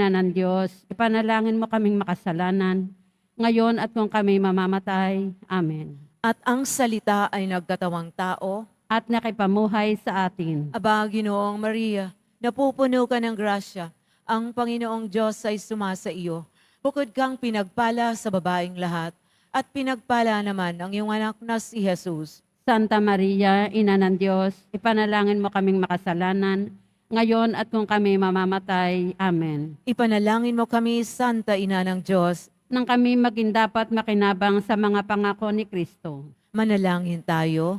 Ina ng Diyos, ipanalangin mo kaming makasalanan, ngayon at kung kami mamamatay. Amen. At ang salita ay nagkatawang tao. At nakipamuhay sa atin. Aba, Ginoong Maria, napupuno ka ng grasya. Ang Panginoong Diyos ay sumasa iyo. Bukod kang pinagpala sa babaeng lahat, at pinagpala naman ang iyong anak na si Jesus. Santa Maria, Ina ng Diyos, ipanalangin mo kaming makasalanan, ngayon at kung kami mamamatay. Amen. Ipanalangin mo kami, Santa Ina ng Diyos. Nang kami maging dapat makinabang sa mga pangako ni Kristo. Manalangin tayo.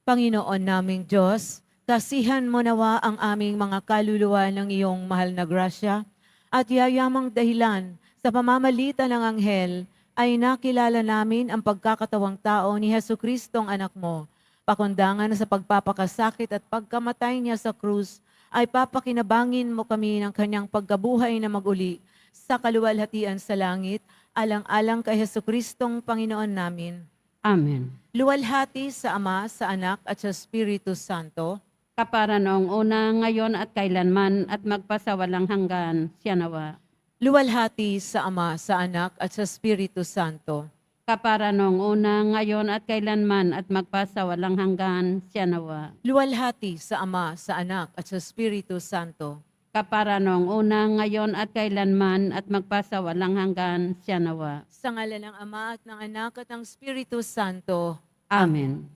Panginoon naming Diyos, kasihan mo nawa ang aming mga kaluluwa ng iyong mahal na grasya at yayamang dahilan sa pamamagitan ng anghel ay nakilala namin ang pagkakatawang tao ni Jesucristong anak mo. Pakundangan sa pagpapakasakit at pagkamatay niya sa krus ay papakinabangin mo kami ng kanyang pagkabuhay na maguli sa kaluwalhatian sa langit, alang-alang kay Jesucristong Panginoon namin. Amen. Luwalhati sa Ama, sa Anak, at sa Espiritu Santo. Kapara noong una, ngayon at kailanman at magpasawalang hanggan. Siya nawa. Luwalhati sa Ama, sa Anak, at sa Espiritu Santo. Kapara noong una, ngayon at kailanman at magpasawalang hanggan. Siya nawa. Luwalhati sa Ama, sa Anak, at sa Espiritu Santo. Kapara noong una, ngayon at kailanman at magpasawalang hanggan. Siya nawa. Sa ngalan ng Ama at ng Anak at ng Espiritu Santo. Amen.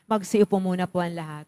Magsiupo muna po ang lahat.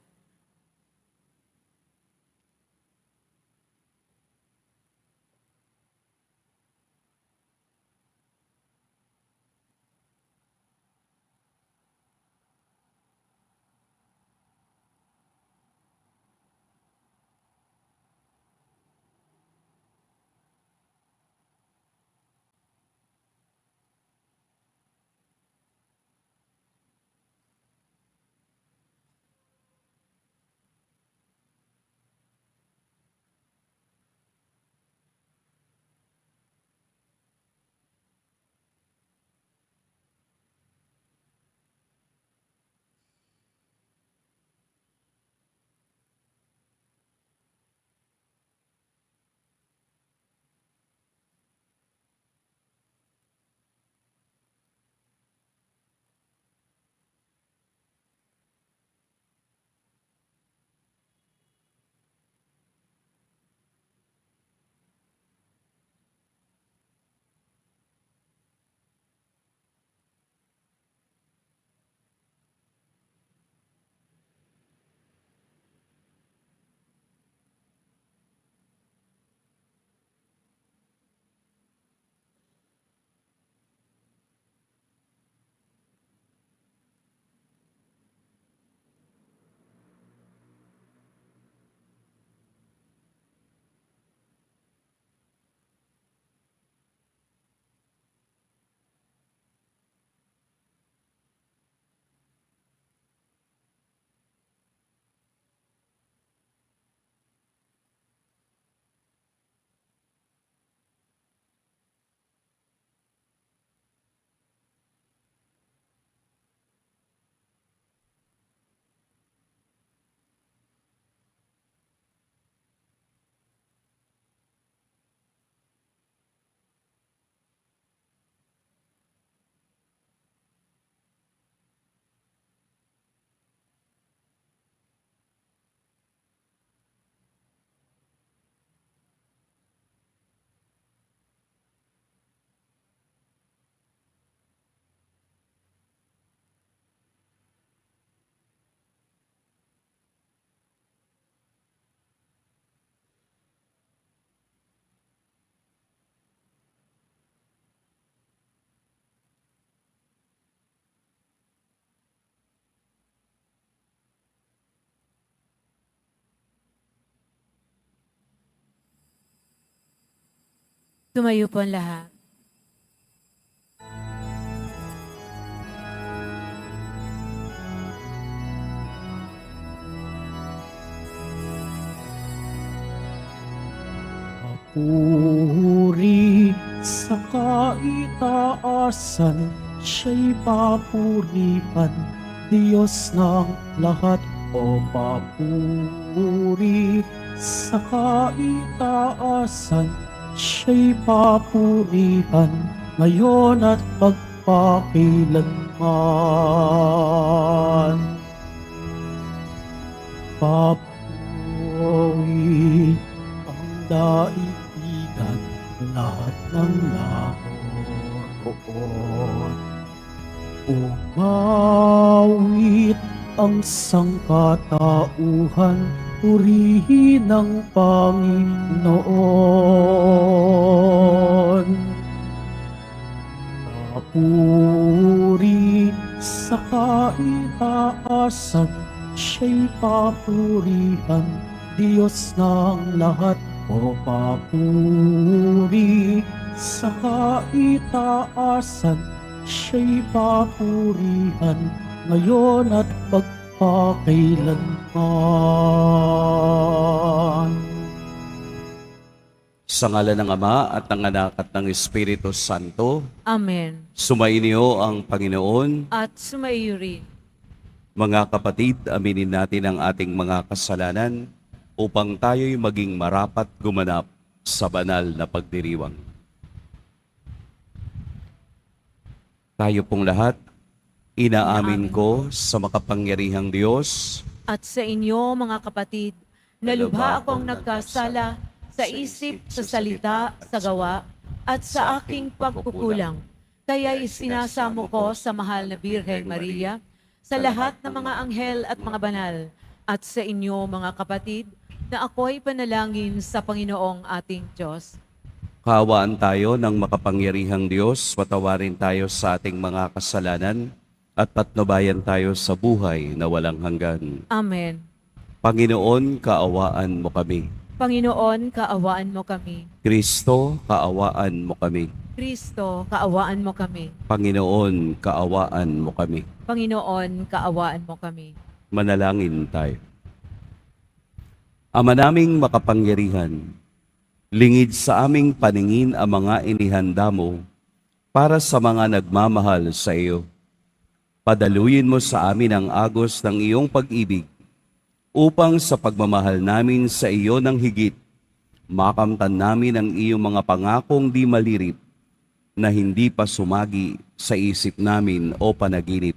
Tumayo po ang lahat. Papuri sa kaitaasan, siya'y papurihan, Diyos ng lahat. O papuri sa kaitaasan, siya'y papurihan ngayon at magpakailanman. Papuri ang daigdigan, lahat ng naroon. Umawit ang sangkatauhan, purihin ang Panginoon. Papuri sa kaitaasan, siya'y papurihan, Diyos ng lahat. O papuri sa kaitaasan, siya'y papurihan ngayon at magpakailanman. Sa ngalan ng Ama at ng Anak at ng Espiritu Santo, Amen. sumainyo ang Panginoon. At sumaiyo rin. Mga kapatid, aminin natin ang ating mga kasalanan upang tayo'y maging marapat gumanap sa banal na pagdiriwang. Tayo pong lahat, inaamin ko sa makapangyarihang Diyos At sa inyo, mga kapatid, na lubha akong nagkasala sa isip, sa salita, sa gawa, at sa aking pagkukulang. Kaya isinasamo ko sa mahal na Birhen Maria, sa lahat ng mga anghel at mga banal, at sa inyo, mga kapatid, na ako'y panalangin sa Panginoong ating Diyos. Kaawaan tayo ng makapangyarihang Diyos, patawarin tayo sa ating mga kasalanan, at patnubayan tayo sa buhay na walang hanggan. Amen. Panginoon, kaawaan mo kami. Panginoon, kaawaan mo kami. Kristo, kaawaan mo kami. Kristo, kaawaan mo kami. Panginoon, kaawaan mo kami. Panginoon, kaawaan mo kami. Manalangin tayo. Ama naming makapangyarihan, lingid sa aming paningin ang mga inihanda mo para sa mga nagmamahal sa iyo. Padaluyin mo sa amin ang agos ng iyong pag-ibig upang sa pagmamahal namin sa iyo ng higit, makamtan namin ang iyong mga pangakong di malirip na hindi pa sumagi sa isip namin o panaginip.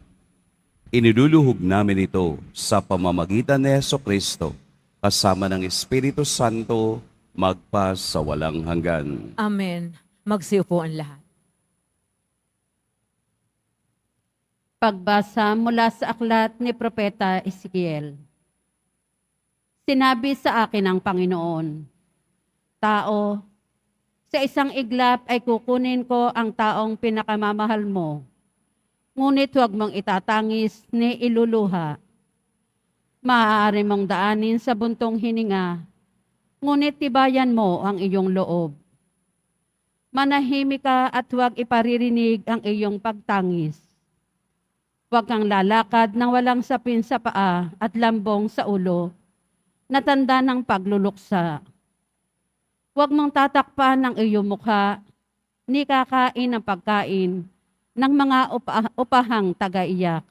Iniluluhog namin ito sa pamamagitan ni Jesucristo kasama ng Espiritu Santo magpa sa walang hanggan. Amen. Magsiupo ang lahat. Pagbasa mula sa aklat ni Propeta Ezekiel. Sinabi sa akin ng Panginoon, Tao, sa isang iglap ay kukunin ko ang taong pinakamamahal mo, ngunit huwag mong itatangis ni iluluha. Maaari mong daanin sa buntong hininga, ngunit tibayan mo ang iyong loob. Manahimik ka at huwag iparirinig ang iyong pagtangis. Huwag kang lalakad ng walang sapin sa paa at lambong sa ulo, na tanda ng pagluluksa. Huwag mong tatakpan ang iyong mukha, ni kakain ng pagkain ng mga upahang taga-iyak.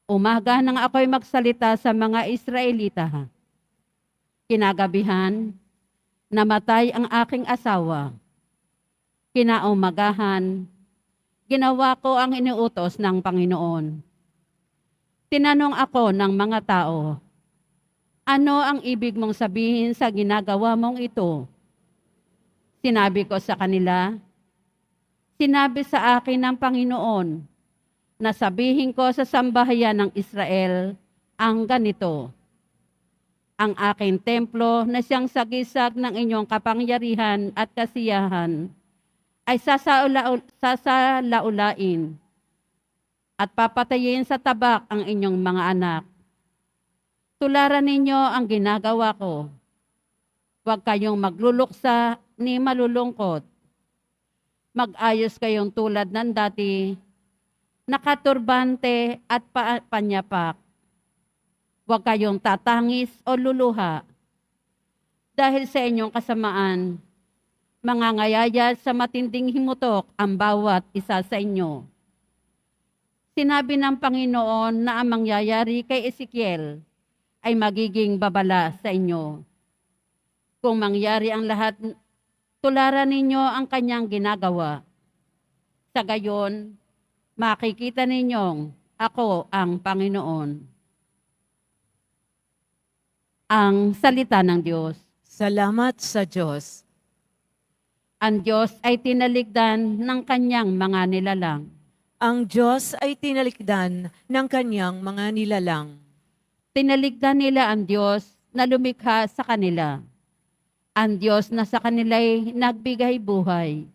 Umaga nang ako'y magsalita sa mga Israelita. Kinagabihan, namatay ang aking asawa. Kinaumagahan, ginawa ko ang iniutos ng Panginoon. Tinanong ako ng mga tao, ano ang ibig mong sabihin sa ginagawa mong ito? Sinabi ko sa kanila, sinabi sa akin ng Panginoon na sabihin ko sa sambahayan ng Israel ang ganito. Ang aking templo na siyang sagisag ng inyong kapangyarihan at kasiyahan ay sasalaulain at papatayin sa tabak ang inyong mga anak. Tularan ninyo ang ginagawa ko. Huwag kayong magluluksa ni malulungkot. Mag-ayos kayong tulad ng dati, nakaturbante at panyapak. Huwag kayong tatangis o luluha. Dahil sa inyong kasamaan, mangangayayat sa matinding himutok ang bawat isa sa inyo. Sinabi ng Panginoon na ang mangyayari kay Ezekiel ay magiging babala sa inyo. Kung mangyari ang lahat, tularan ninyo ang kanyang ginagawa. Sa gayon, makikita ninyong ako ang Panginoon. Ang salita ng Diyos. Salamat sa Diyos. Ang Diyos ay tinaligdan ng kanyang mga nilalang. Ang Diyos ay tinalikdan ng kanyang mga nilalang. Tinaligdan nila ang Diyos na lumikha sa kanila. Ang Diyos na sa kanila'y nagbigay buhay.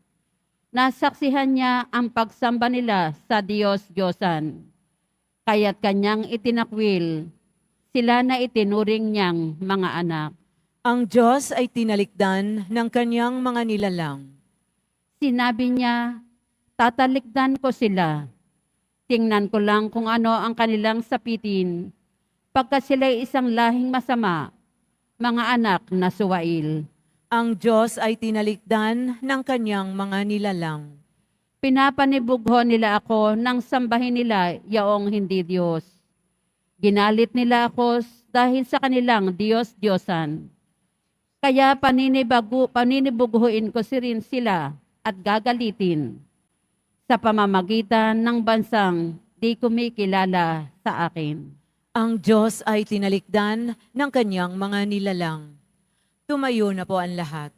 Nasaksihan niya ang pagsamba nila sa Diyos-Diyosan. Kaya't kanyang itinakwil, sila na itinuring niyang mga anak. Ang Diyos ay tinalikdan ng kanyang mga nilalang. Sinabi niya, tatalikdan ko sila. Tingnan ko lang kung ano ang kanilang sapitin, pagka sila'y isang lahing masama, mga anak na suwail. Ang Diyos ay tinalikdan ng kanyang mga nilalang. Pinapanibugho nila ako nang sambahin nila yaong hindi Diyos. Ginalit nila ako dahil sa kanilang Diyos-Diyosan. Kaya paninibughuin ko rin sila at gagalitin sa pamamagitan ng bansang di kumikilala sa akin. Ang Diyos ay tinalikdan ng kanyang mga nilalang. Tumayo na po ang lahat.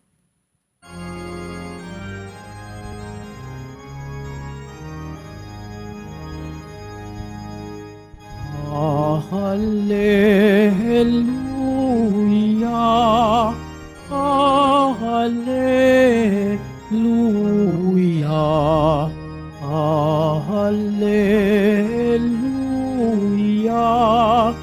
Hallelujah, Hallelujah, Hallelujah,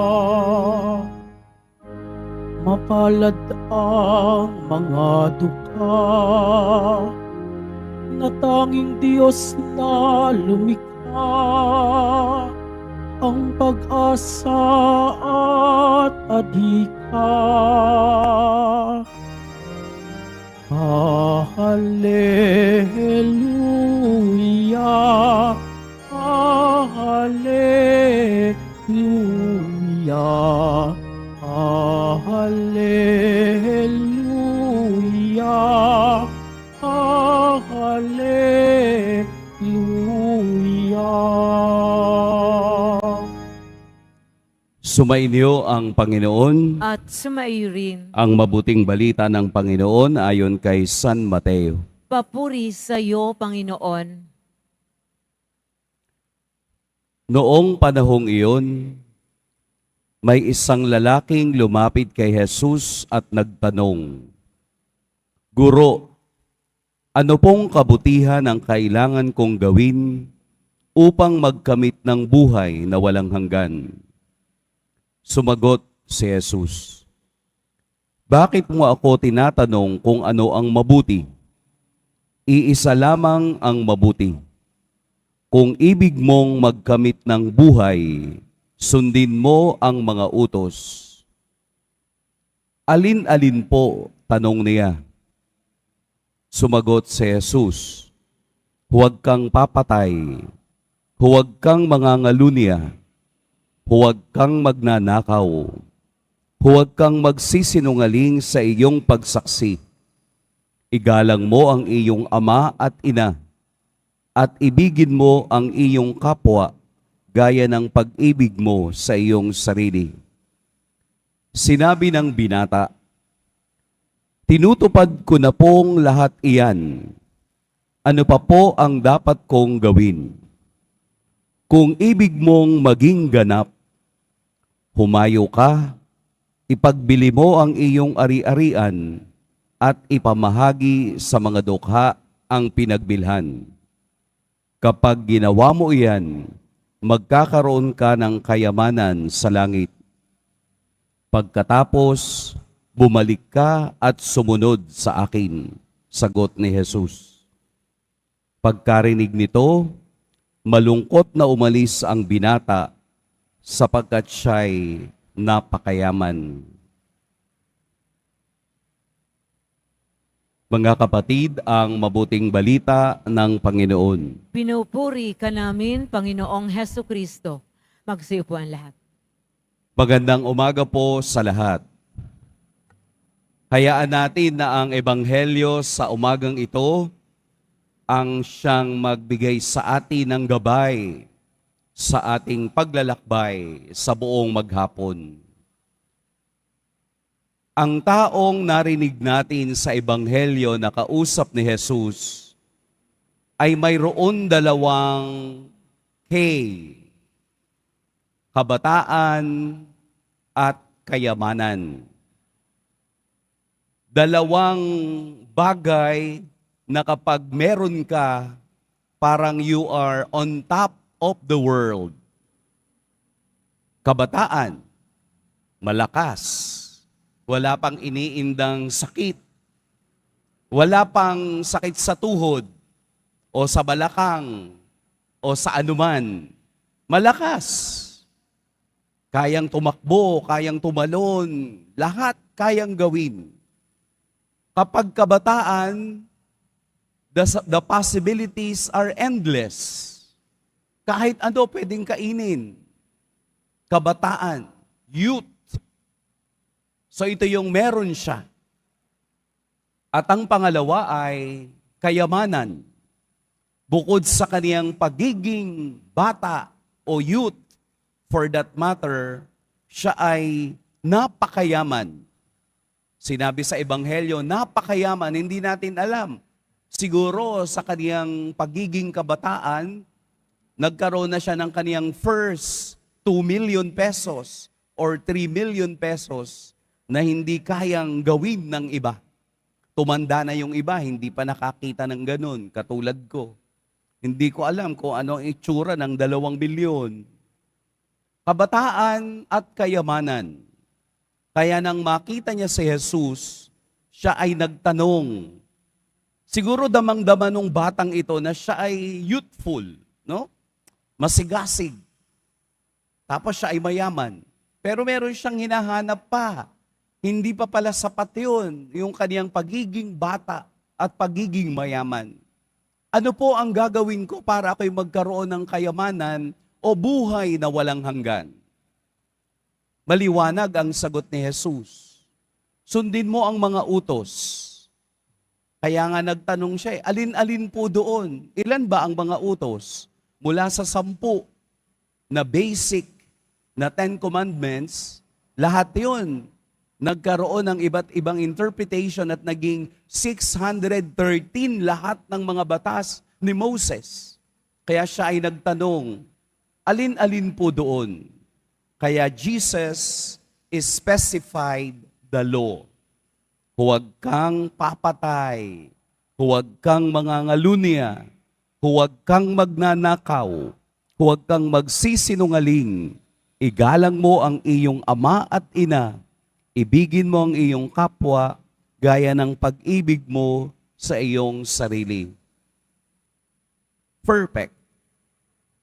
Hallelujah. Mapalad ang mga dukha na tanging Diyos na lumikha, ang pag-asa at adhika. Hallelujah, Hallelujah, Hallelujah, Hallelujah. Sumainyo ang Panginoon, At sumaiyo rin. ang mabuting balita ng Panginoon ayon kay San Mateo. Papuri sa iyo, Panginoon. Noong panahong iyon, may isang lalaking lumapit kay Jesus at nagtanong, Guro, ano pong kabutihan ang kailangan kong gawin upang magkamit ng buhay na walang hanggan? Sumagot si Jesus, Bakit mo ako tinatanong kung ano ang mabuti? Iisa lamang ang mabuti. Kung ibig mong magkamit ng buhay, sundin mo ang mga utos. Alin-alin po? Tanong niya. Sumagot si Jesus, Huwag kang papatay, huwag kang mangangalunya, huwag kang magnanakaw, huwag kang magsisinungaling sa iyong pagsaksi. Igalang mo ang iyong ama at ina, at ibigin mo ang iyong kapwa gaya ng pag-ibig mo sa iyong sarili. Sinabi ng binata, Tinutupad ko na pong lahat iyan. Ano pa po ang dapat kong gawin? Kung ibig mong maging ganap, humayo ka, ipagbili mo ang iyong ari-arian at ipamahagi sa mga dukha ang pinagbilhan. Kapag ginawa mo iyan, magkakaroon ka ng kayamanan sa langit. Pagkatapos, bumalik ka at sumunod sa akin, sagot ni Jesus. Pagkarinig nito, malungkot na umalis ang binata sapagkat siya'y napakayaman. Mga kapatid, ang mabuting balita ng Panginoon. Pinupuri ka namin, Panginoong Heso Kristo. Magsiupo ang lahat. Magandang umaga po sa lahat. Hayaan natin na ang Ebanghelyo sa umagang ito ang siyang magbigay sa atin ng gabay sa ating paglalakbay sa buong maghapon. Ang taong narinig natin sa Ebanghelyo na kausap ni Jesus ay mayroon dalawang K, kabataan at kayamanan. Dalawang bagay na kapag meron ka, parang you are on top of the world. Kabataan, malakas, wala pang iniindang sakit, wala pang sakit sa tuhod o sa balakang o sa anuman. Malakas, kayang tumakbo, kayang tumalon, lahat kayang gawin. Kapag kabataan, the possibilities are endless. Kahit ano pwedeng kainin. Kabataan, youth. So ito yung meron siya. At ang pangalawa ay kayamanan. Bukod sa kaniyang pagiging bata o youth, for that matter, siya ay napakayaman. Sinabi sa Ebanghelyo, napakayaman, hindi natin alam. Siguro sa kaniyang pagiging kabataan, nagkaroon na siya ng kaniyang first 2 million pesos or 3 million pesos na hindi kayang gawin ng iba. Tumanda na yung iba, hindi pa nakakita ng ganun, katulad ko. Hindi ko alam kung ano ang itsura ng 2 bilyon. Kabataan at kayamanan. Kaya nang makita niya si Jesus, siya ay nagtanong. Siguro damang-dama nung batang ito na siya ay youthful, no? Masigasig. Tapos siya ay mayaman. Pero meron siyang hinahanap pa. Hindi pa pala sapat yun, yung kaniyang pagiging bata at pagiging mayaman. Ano po ang gagawin ko para ako'y magkaroon ng kayamanan o buhay na walang hanggan? Maliwanag ang sagot ni Jesus. Sundin mo ang mga utos. Kaya nga nagtanong siya, alin-alin po doon? Ilan ba ang mga utos? Mula sa 10 na basic na 10 commandments, lahat yun nagkaroon ng iba't ibang interpretation at naging 613 lahat ng mga batas ni Moses. Kaya siya ay nagtanong, alin-alin po doon? Kaya Jesus specified the law. Huwag kang papatay, huwag kang mangangalunya, huwag kang magnanakaw, huwag kang magsisinungaling, igalang mo ang iyong ama at ina, ibigin mo ang iyong kapwa gaya ng pag-ibig mo sa iyong sarili. Perfect.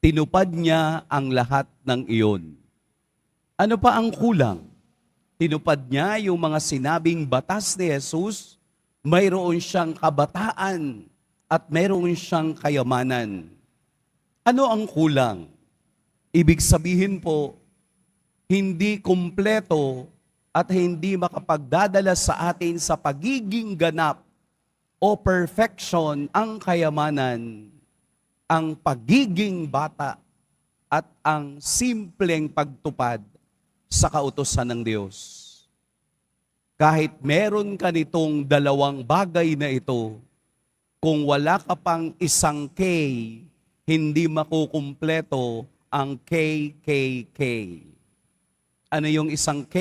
Tinupad niya ang lahat ng iyon. Ano pa ang kulang? Tinupad niya yung mga sinabing batas ni Jesus, mayroon siyang kabataan at mayroon siyang kayamanan. Ano ang kulang? Ibig sabihin po, hindi kumpleto at hindi makapagdadala sa atin sa pagiging ganap o perfection ang kayamanan, ang pagiging bata at ang simpleng pagtupad sa kautusan ng Diyos. Kahit meron ka nitong 2 bagay na ito, kung wala ka pang isang K, hindi makukumpleto ang KKK. Ano yung isang K?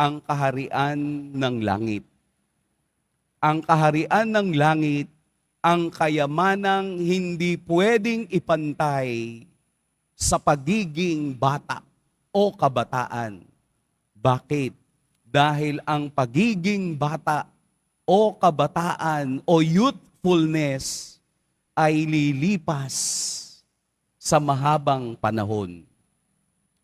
Ang kaharian ng langit. Ang kaharian ng langit, ang kayamanang hindi pwedeng ipantay sa pagiging bata o kabataan. Bakit? Dahil ang pagiging bata o kabataan o youthfulness ay lilipas sa mahabang panahon.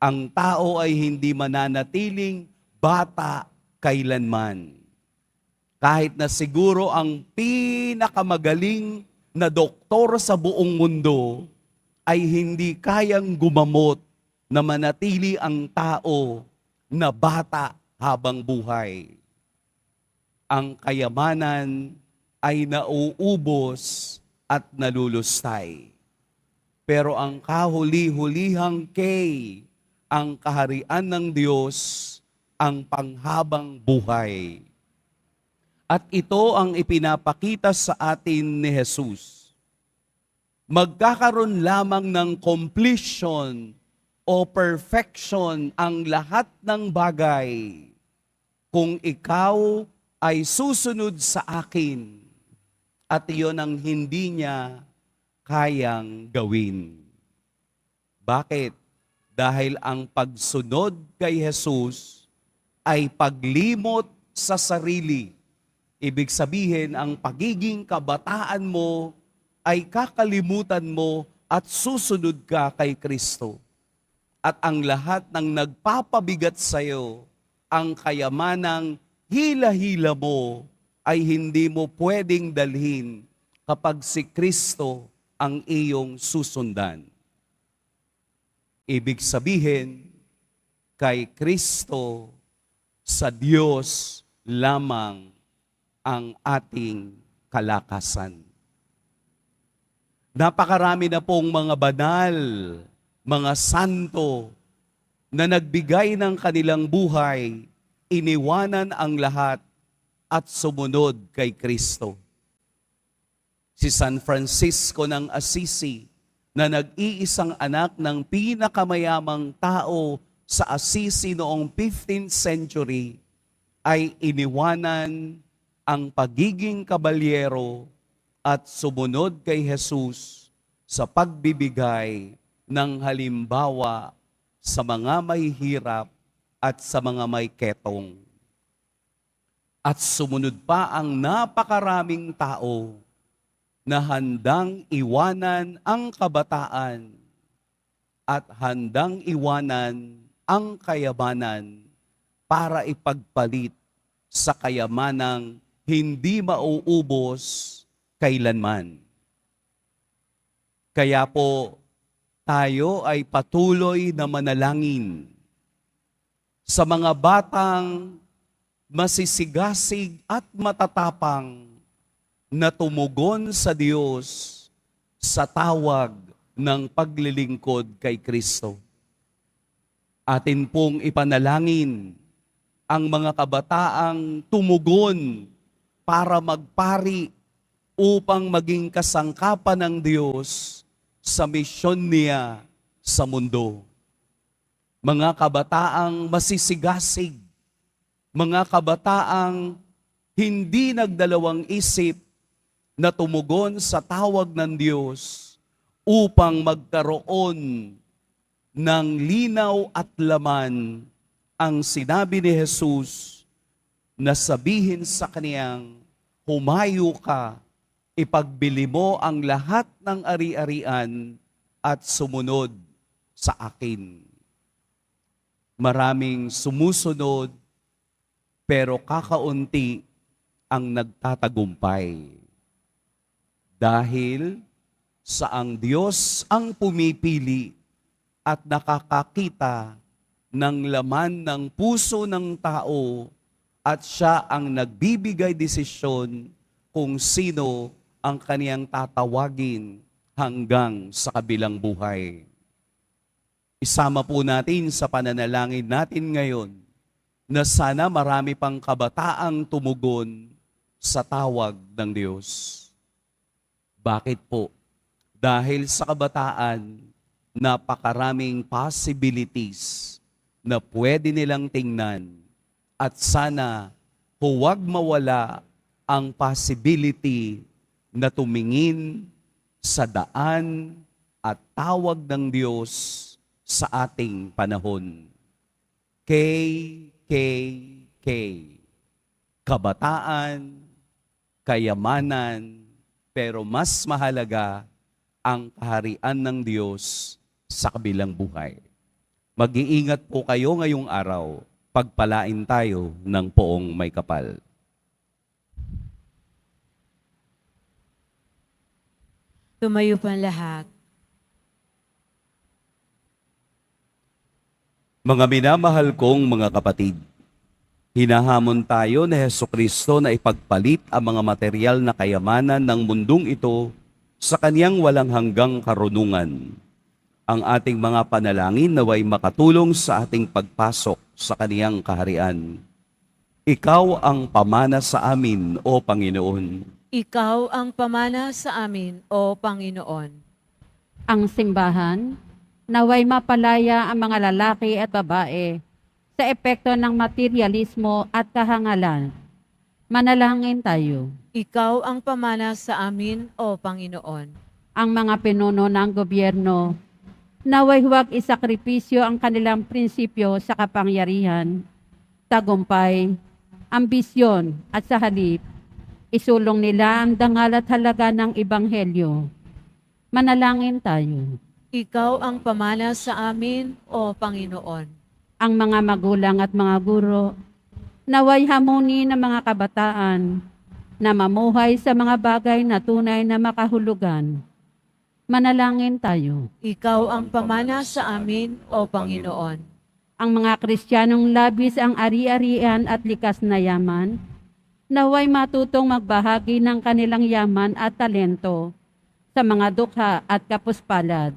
Ang tao ay hindi mananatiling bata kailanman. Kahit na siguro ang pinakamagaling na doktor sa buong mundo ay hindi kayang gumamot na manatili ang tao na bata habang buhay. Ang kayamanan ay nauubos at nalulustay. Pero ang kahuli-hulihang kay, ang kaharian ng Diyos, ang panghabang buhay. At ito ang ipinapakita sa atin ni Jesus. Magkakaroon lamang ng completion o perfection ang lahat ng bagay kung ikaw ay susunod sa akin at iyon ang hindi niya kayang gawin. Bakit? Dahil ang pagsunod kay Jesus ay paglimot sa sarili. Ibig sabihin, ang pagiging kabataan mo ay kakalimutan mo at susunod ka kay Kristo. At ang lahat ng nagpapabigat sa iyo, ang kayamanang hila-hila mo, ay hindi mo pwedeng dalhin kapag si Kristo ang iyong susundan. Ibig sabihin, kay Kristo, sa Diyos lamang ang ating kalakasan. Napakarami na pong mga banal, mga santo na nagbigay ng kanilang buhay, iniwanan ang lahat at sumunod kay Kristo. Si San Francisco ng Assisi na nag-iisang anak ng pinakamayamang tao sa Assisi noong 15th century ay iniwanan ang pagiging kabalyero at sumunod kay Jesus sa pagbibigay ng halimbawa sa mga may hirap at sa mga may ketong. At sumunod pa ang napakaraming tao na handang iwanan ang kabataan at handang iwanan ang kayamanan para ipagpalit sa kayamanang hindi mauubos kailanman. Kaya po, tayo ay patuloy na manalangin sa mga batang masisigasig at matatapang na tumugon sa Diyos sa tawag ng paglilingkod kay Kristo. Atin pong ipanalangin ang mga kabataang tumugon para magpari upang maging kasangkapan ng Diyos sa misyon niya sa mundo. Mga kabataang masisigasig, mga kabataang hindi nagdalawang isip na tumugon sa tawag ng Diyos upang magkaroon ng linaw at laman ang sinabi ni Jesus na sabihin sa kaniyang, humayo ka, ipagbili mo ang lahat ng ari-arian at sumunod sa akin. Maraming sumusunod, pero kakaunti ang nagtatagumpay. Dahil sa ang Diyos ang pumipili at nakakakita ng laman ng puso ng tao at siya ang nagbibigay desisyon kung sino ang kaniyang tatawagin hanggang sa kabilang buhay. Isama po natin sa pananalangin natin ngayon na sana marami pang kabataang tumugon sa tawag ng Diyos. Bakit po? Dahil sa kabataan, napakaraming possibilities na pwede nilang tingnan at sana huwag mawala ang possibility na tumingin sa daan at tawag ng Diyos sa ating panahon. K. Kabataan, kayamanan, pero mas mahalaga ang kaharian ng Diyos sa kabilang buhay. Mag-iingat po kayo ngayong araw. Pagpalain tayo ng poong may kapal. Tumayo pa ang lahat. Mga minamahal kong mga kapatid, hinahamon tayo ni Hesukristo na ipagpalit ang mga material na kayamanan ng mundong ito sa kaniyang walang hanggang karunungan. Ang ating mga panalangin naway makatulong sa ating pagpasok sa kaniyang kaharian. Ikaw ang pamana sa amin, O Panginoon. Ikaw ang pamana sa amin, O Panginoon. Ang simbahan, naway mapalaya ang mga lalaki at babae sa epekto ng materialismo at kahangalan. Manalangin tayo. Ikaw ang pamana sa amin, O Panginoon. Ang mga pinuno ng gobyerno, naway huwag isakripisyo ang kanilang prinsipyo sa kapangyarihan, tagumpay, ambisyon at sa halip, isulong nila ang dangal at halaga ng Ebanghelyo. Manalangin tayo. Ikaw ang pamana sa amin, O Panginoon. Ang mga magulang at mga guro, naway hamuni ng mga kabataan na mamuhay sa mga bagay na tunay na makahulugan. Manalangin tayo. Ikaw ang pamana sa amin, O Panginoon. Ang mga Kristiyanong labis ang ari-arian at likas na yaman, naway matutong magbahagi ng kanilang yaman at talento sa mga dukha at kapuspalad.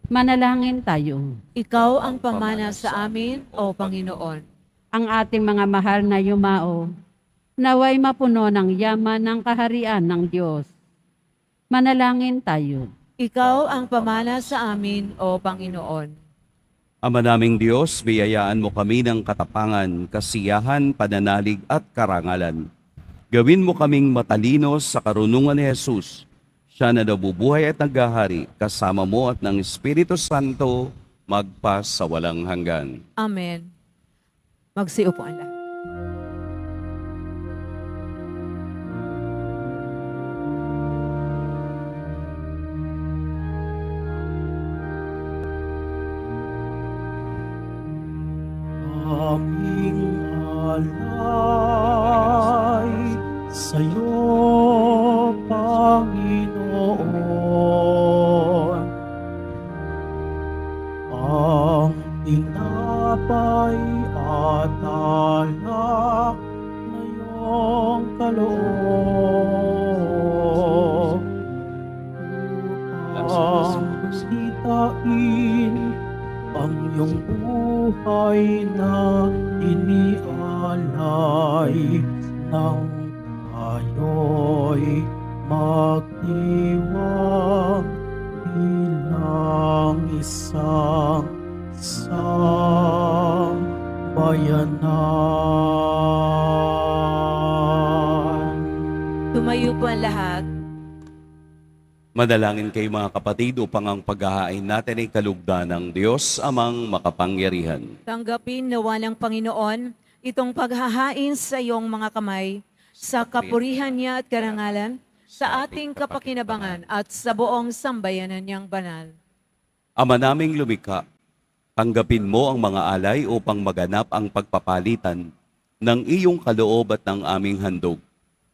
Manalangin tayo. Ikaw ang pamana sa amin, O Panginoon. Ang ating mga mahal na yumao, naway mapuno ng yaman ng kaharian ng Diyos. Manalangin tayo. Ikaw ang pamana sa amin, O Panginoon. Ama naming Diyos, biyayaan mo kami ng katapangan, kasiyahan, pananalig at karangalan. Gawin mo kaming matalino sa karunungan ni Jesus. Siya na nabubuhay at naghahari, kasama mo at ng Espiritu Santo, magpa sa walang hanggan. Amen. Magsiupo ang lahat. Aming alay sa'yo, Panginoon. Ang tinapay at alak na iyong kaloob. Upang sitain ang iyong buhay na inialay ng tayo'y magdiwang bilang isang sambayanan. Tumayo po ang lahat. Madalangin kayo mga kapatid upang ang paghahain natin ay kalugdan ng Diyos amang makapangyarihan. Tanggapin nawa ng Panginoon itong paghahain sa iyong mga kamay sa kapurihan niya at karangalan, sa ating kapakinabangan at sa buong sambayanan niyang banal. Ama naming lumikha, tanggapin mo ang mga alay upang maganap ang pagpapalitan ng iyong kaloob at ng aming handog.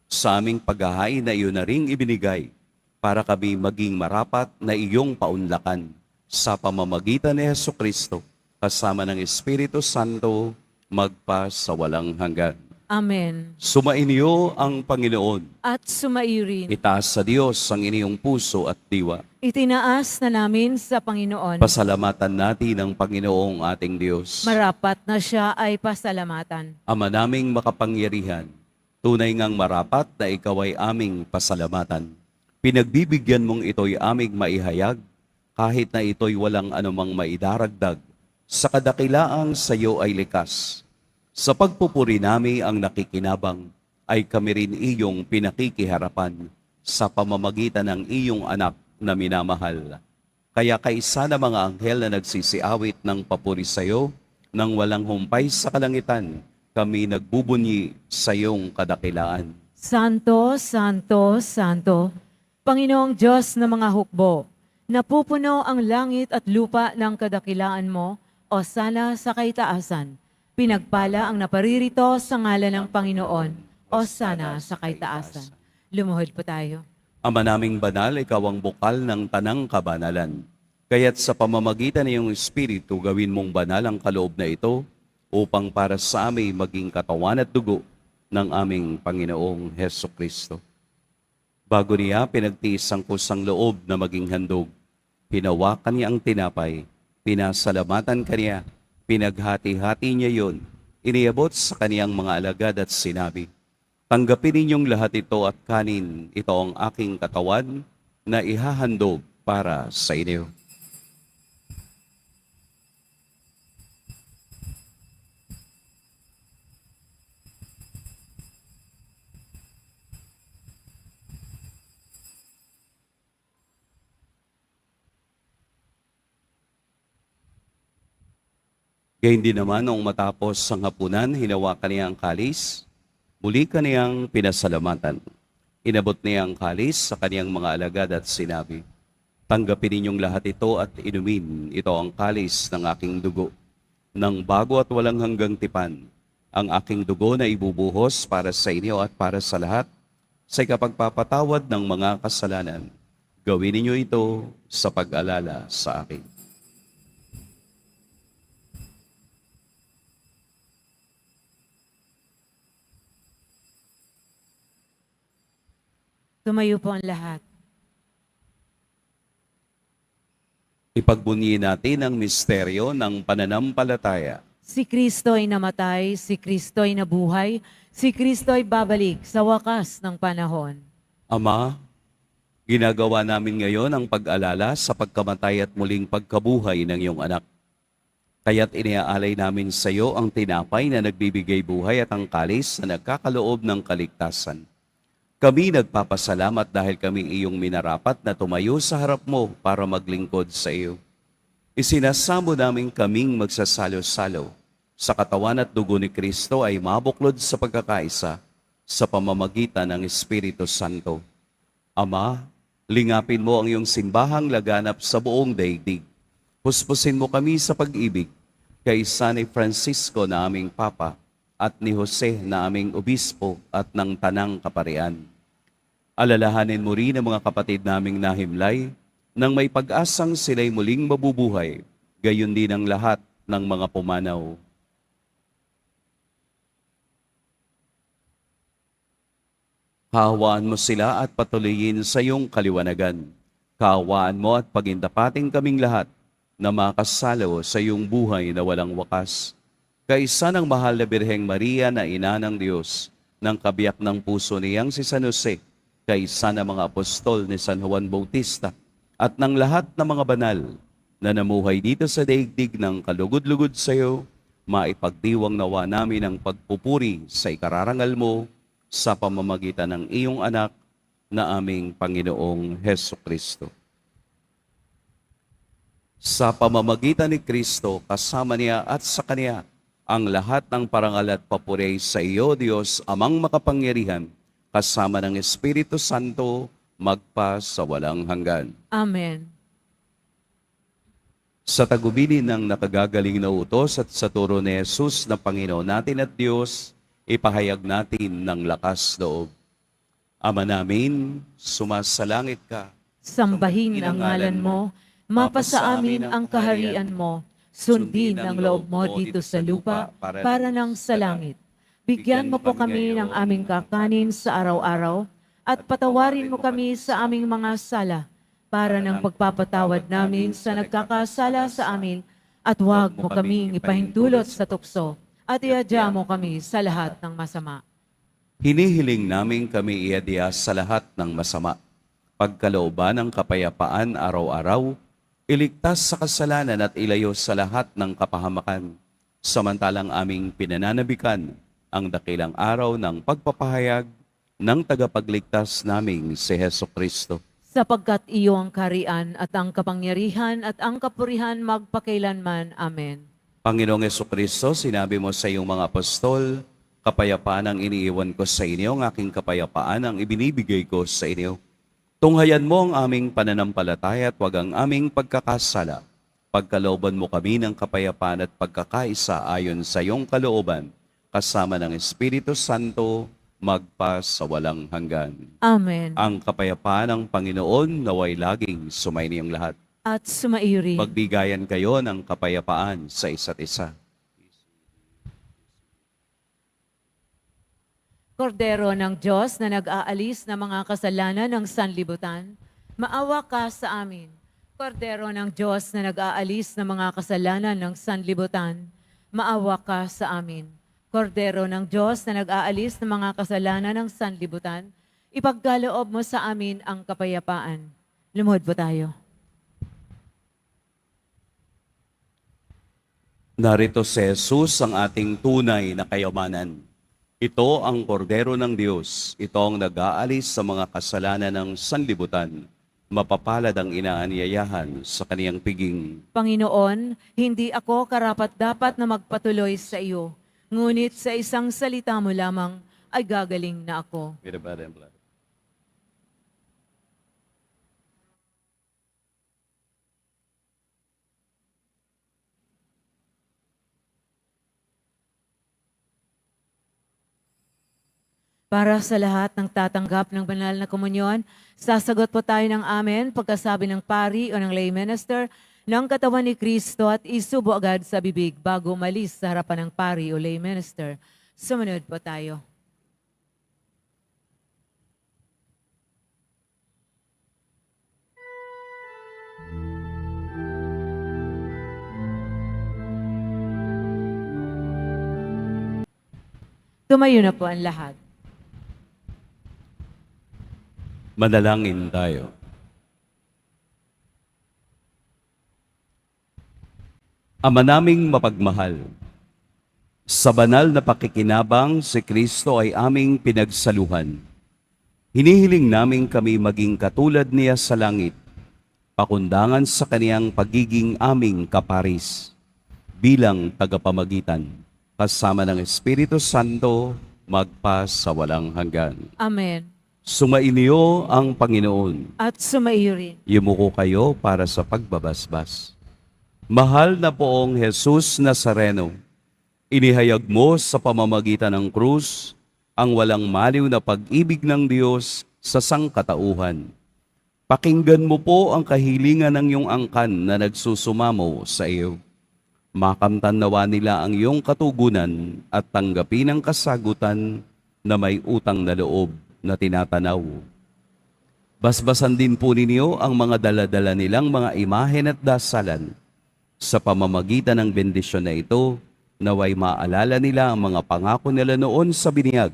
Sa aming paghahain na iyon na ring ibinigay, para kami maging marapat na iyong paunlakan sa pamamagitan ni Hesukristo, kasama ng Espiritu Santo, magpa sa walang hanggan. Amen. Sumainyo ang Panginoon. At sumairin. Itaas sa Diyos ang inyong puso at diwa. Itinaas na namin sa Panginoon. Pasalamatan natin ang Panginoong ating Diyos. Marapat na siya ay pasalamatan. Ama naming makapangyarihan, tunay ngang marapat na ikaw ay aming pasalamatan. Pinagbibigyan mong ito'y aming maihayag, kahit na ito'y walang anumang maidaragdag, sa kadakilaang sa iyo ay likas. Sa pagpupuri nami ang nakikinabang, ay kami rin iyong pinakikiharapan sa pamamagitan ng iyong anak na minamahal. Kaya kaisa na mga anghel na nagsisiawit ng papuri sa iyo, nang walang humpay sa kalangitan, kami nagbubunyi sa iyong kadakilaan. Santo, Santo, Santo, Panginoong Diyos ng mga hukbo, napupuno ang langit at lupa ng kadakilaan mo, o sana sa kaitaasan. Pinagpala ang naparirito sa ngalan ng Panginoon, o sana sa kaitaasan. Lumuhod po tayo. Ama naming banal, ikaw ang bukal ng tanang kabanalan. Kaya't sa pamamagitan ng iyong Espiritu, gawin mong banal ang kaloob na ito upang para sa amin maging katawan at dugo ng aming Panginoong Heso Kristo. Bago niya pinagtiis ang kusang loob na maging handog, hinawakan niya ang tinapay, pinasalamatan kaniya, pinaghati-hati niya yon, iniabot sa kaniyang mga alagad at sinabi, "Tanggapin ninyong lahat ito at kanin, ito ang aking katawan na ihahandog para sa inyo." Gayun din naman noong matapos ang hapunan, hinawakan niya ang kalis, muli kaniyang pinasalamatan. Inabot niya ang kalis sa kaniyang mga alagad at sinabi, "Tanggapin ninyong lahat ito at inumin, ito ang kalis ng aking dugo, ng bago at walang hanggang tipan, ang aking dugo na ibubuhos para sa inyo at para sa lahat, sa ikapagpapatawad ng mga kasalanan. Gawin ninyo ito sa pag-alala sa akin." Tumayo po ang lahat. Ipagbunyi natin ang misteryo ng pananampalataya. Si Kristo ay namatay, si Kristo ay nabuhay, si Kristo ay babalik sa wakas ng panahon. Ama, ginagawa namin ngayon ang pag-alala sa pagkamatay at muling pagkabuhay ng iyong anak. Kaya't iniaalay namin sa iyo ang tinapay na nagbibigay buhay at ang kalis na nagkakaloob ng kaligtasan. Kami nagpapasalamat dahil kami iyong minarapat na tumayo sa harap mo para maglingkod sa iyo. Isinasamo namin kaming magsasalo-salo sa katawan at dugo ni Kristo ay mabuklod sa pagkakaisa sa pamamagitan ng Espiritu Santo. Ama, lingapin mo ang iyong simbahang laganap sa buong daigdig. Puspusin mo kami sa pag-ibig kay San Francisco na aming Papa at ni Jose na aming Obispo at ng Tanang Kaparian. Alalahanin mo rin ang mga kapatid naming nahimlay nang may pag-asang sila'y muling mabubuhay, gayon din ang lahat ng mga pumanaw. Kaawaan mo sila at patuloyin sa iyong kaliwanagan. Kaawaan mo at pagindapating kaming lahat na makasalo sa iyong buhay na walang wakas. Kaisa ng mahal na Birheng Maria na ina ng Diyos, ng kabiyak ng puso niyang si San Jose, kaisa ng mga apostol ni San Juan Bautista, at ng lahat ng mga banal na namuhay dito sa daigdig ng kalugod-lugod sa iyo, maipagdiwang nawa namin ang pagpupuri sa ikararangal mo sa pamamagitan ng iyong anak na aming Panginoong Heso Kristo. Sa pamamagitan ni Kristo, kasama niya at sa Kanya, ang lahat ng parangal at papuri sa iyo, Diyos, Amang makapangyarihan, kasama ng Espiritu Santo, magpa sa walang hanggan. Amen. Sa tagubilin ng nakagagaling na utos at sa turo ni Jesus na Panginoon natin at Diyos, ipahayag natin ng lakas loob. Ama namin, sumasalangit ka. Sambahin ang ngalan mo, mapasa amin ang kaharian mo, sundin ang loob mo dito sa lupa para nang sa langit. Bigyan mo po kami ng aming kakanin sa araw-araw at patawarin mo kami sa aming mga sala para ng pagpapatawad namin sa nagkakasala sa amin at huwag mo kaming ipahintulot sa tukso at iadya mo kami sa lahat ng masama. Hinihiling namin kami iadya sa lahat ng masama. Pagkalooban ng kapayapaan araw-araw, iligtas sa kasalanan at ilayo sa lahat ng kapahamakan. Samantalang aming pinananabikan ang dakilang araw ng pagpapahayag ng tagapagligtas naming si Heso Kristo. Sapagkat iyo ang karian at ang kapangyarihan at ang kapurihan magpakailanman. Amen. Panginoong Heso Kristo, sinabi mo sa iyong mga apostol, kapayapaan ang iniiwan ko sa inyo, ang aking kapayapaan ang ibinibigay ko sa inyo. Tunghayan mo ang aming pananampalataya at wag ang aming pagkakasala. Pagkalooban mo kami ng kapayapaan at pagkakaisa ayon sa iyong kalooban, kasama ng Espiritu Santo, magpa sa walang hanggan. Amen. Ang kapayapaan ng Panginoon naway laging sumainiyong lahat. at sumaiyo rin. Magbigayan kayo ng kapayapaan sa isa't isa. Kordero ng Diyos na nag-aalis ng mga kasalanan ng sanlibutan, maawa ka sa amin. Kordero ng Diyos na nag-aalis ng mga kasalanan ng sanlibutan, maawa ka sa amin. Kordero ng Diyos na nag-aalis ng mga kasalanan ng sanlibutan, ipagkaloob mo sa amin ang kapayapaan. Lumuhod po tayo. Narito si Jesus ang ating tunay na kayamanan. Ito ang kordero ng Diyos. Ito ang nag-aalis sa mga kasalanan ng sanlibutan. Mapapalad ang inaanyayahan sa kaniyang piging. Panginoon, hindi ako karapat-dapat na magpatuloy sa iyo, ngunit sa isang salita mo lamang ay gagaling na ako. With the body and blood. Para sa lahat ng tatanggap ng banal na komunyon, sasagot po tayo ng amen pagkasabi ng pari o ng lay minister ng katawan ni Kristo at isubo agad sa bibig bago umalis sa harapan ng pari o lay minister. Sumunod po tayo. Tumayo na po ang lahat. Manalangin tayo. Ama naming mapagmahal, sa banal na pakikinabang si Kristo ay aming pinagsaluhan. Hinihiling namin kami maging katulad niya sa langit, pakundangan sa kaniyang pagiging aming kaparis, bilang tagapamagitan, kasama ng Espiritu Santo, magpa sa walang hanggan. Amen. Sumainyo ang Panginoon. At sumaiyo rin. Yumuko kayo para sa pagbabasbas. Mahal na poong Jesus Nazareno, inihayag mo sa pamamagitan ng krus ang walang maliw na pag-ibig ng Diyos sa sangkatauhan. Pakinggan mo po ang kahilingan ng iyong angkan na nagsusumamo sa iyo. Makamtan nawa nila ang iyong katugunan at tanggapin ang kasagutan na may utang na loob na tinatanaw. Basbasan din po ninyo ang mga daladala nilang mga imahen at dasalan. Sa pamamagitan ng bendisyon na ito, naway maalala nila ang mga pangako nila noon sa biniyag,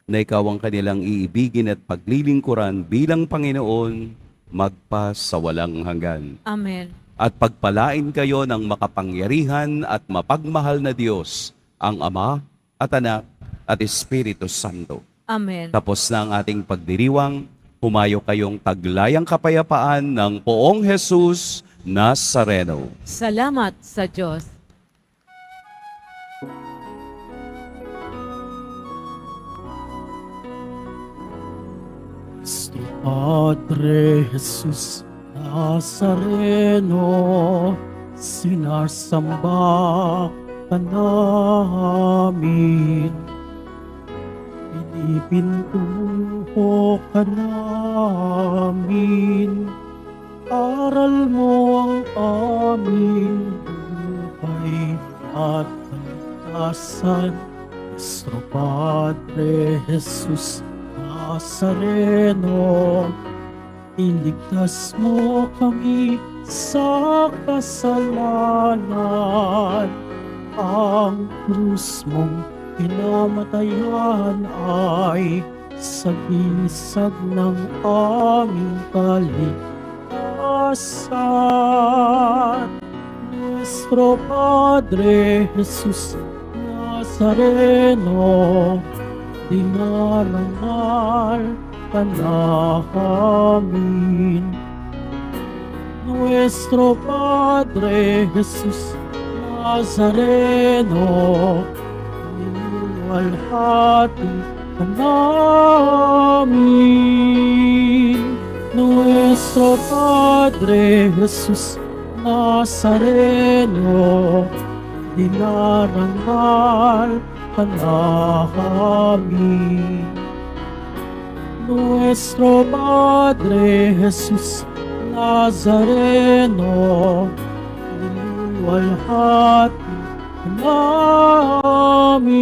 na ikaw ang kanilang iibigin at paglilingkuran bilang Panginoon, magpa sa walang hanggan. Amen. At pagpalain kayo ng makapangyarihan at mapagmahal na Diyos, ang Ama at Anak at Espiritu Santo. Amen. Tapos na ang ating pagdiriwang, humayo kayong taglayang kapayapaan ng poong Jesus Nazareno. Salamat sa Diyos. Cristo Padre Jesus Nazareno, sinasamba ka namin. Pinipintuho ka namin, aral mo ang aming buhay at kaligtasan. Nuestro Padre Jesus Nazareno, iligtas mo kami sa kasalanan. Ang krus mong pinamatayan ay sagisag ng aming kaligtasan. Nuestro Padre Jesus Nazareno, dinarangal ka namin. Nuestro Padre Jesus Nazareno, niluwalhati ka namin. Nuestro Padre Jesus Nazareno, dinarangal ka namin. Nuestro Padre Jesus Nazareno, niluluwalhati namin.